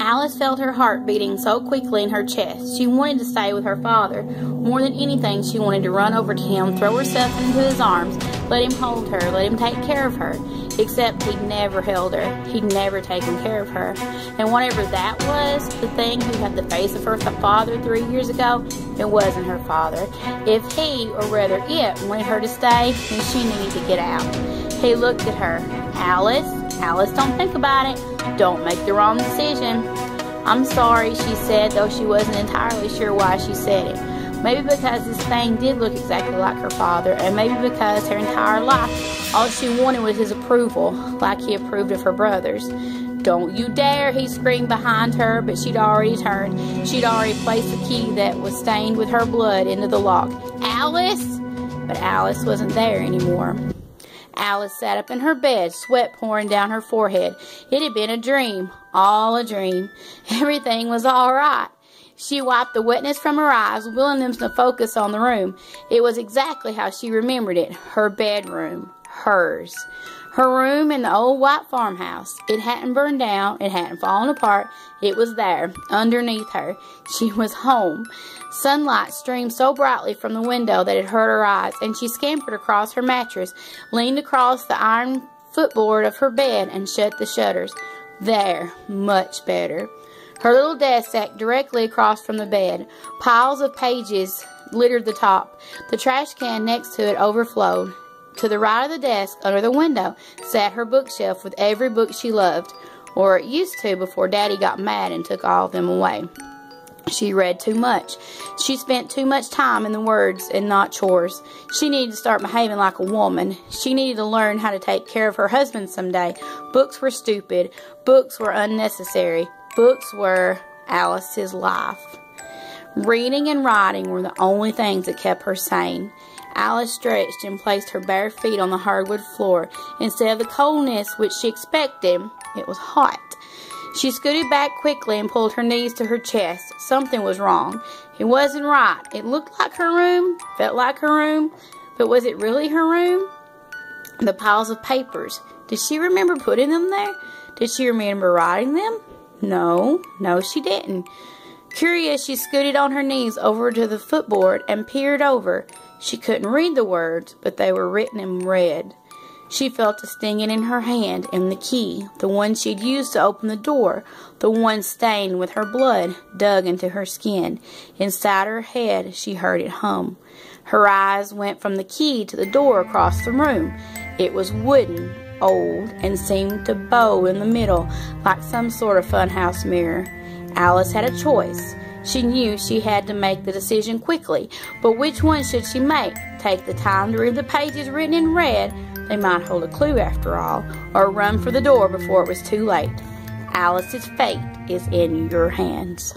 Alice felt her heart beating so quickly in her chest. She wanted to stay with her father. More than anything, she wanted to run over to him, throw herself into his arms, let him hold her, let him take care of her. Except he'd never held her. He'd never taken care of her. And whatever that was, the thing who had the face of her father 3 years ago, it wasn't her father. If he, or rather it, wanted her to stay, then she needed to get out. He looked at her. Alice, don't think about it. Don't make the wrong decision. I'm sorry, she said, though she wasn't entirely sure why she said it. Maybe because this thing did look exactly like her father, and maybe because her entire life, all she wanted was his approval, like he approved of her brothers. Don't you dare, he screamed behind her, but she'd already turned. She'd already placed the key that was stained with her blood into the lock. Alice! But Alice wasn't there anymore. Alice sat up in her bed, sweat pouring down her forehead. It had been a dream, all a dream. Everything was all right. She wiped the wetness from her eyes, willing them to focus on the room. It was exactly how she remembered it. Her bedroom. Hers. Her room in the old white farmhouse. It hadn't burned down. It hadn't fallen apart. It was there, underneath her. She was home. Sunlight streamed so brightly from the window that it hurt her eyes, and she scampered across her mattress, leaned across the iron footboard of her bed, and shut the shutters. There. Much better. Her little desk sat directly across from the bed. Piles of pages littered the top. The trash can next to it overflowed. To the right of the desk, under the window, sat her bookshelf with every book she loved, or it used to before Daddy got mad and took all of them away. She read too much. She spent too much time in the words and not chores. She needed to start behaving like a woman. She needed to learn how to take care of her husband someday. Books were stupid. Books were unnecessary. Books were Alice's life. Reading and writing were the only things that kept her sane. Alice stretched and placed her bare feet on the hardwood floor. Instead of the coldness which she expected, it was hot. She scooted back quickly and pulled her knees to her chest. Something was wrong. It wasn't right. It looked like her room, felt like her room, but was it really her room? The piles of papers. Did she remember putting them there? Did she remember writing them? No, she didn't. Curious, she scooted on her knees over to the footboard and peered over. She couldn't read the words, but they were written in red. She felt a stinging in her hand, and the key, the one she'd used to open the door, the one stained with her blood, dug into her skin. Inside her head, she heard it hum. Her eyes went from the key to the door across the room. It was wooden, old, and seemed to bow in the middle like some sort of funhouse mirror. Alice had a choice. She knew she had to make the decision quickly, but which one should she make? Take the time to read the pages written in red, they might hold a clue after all, or run for the door before it was too late. Alice's fate is in your hands.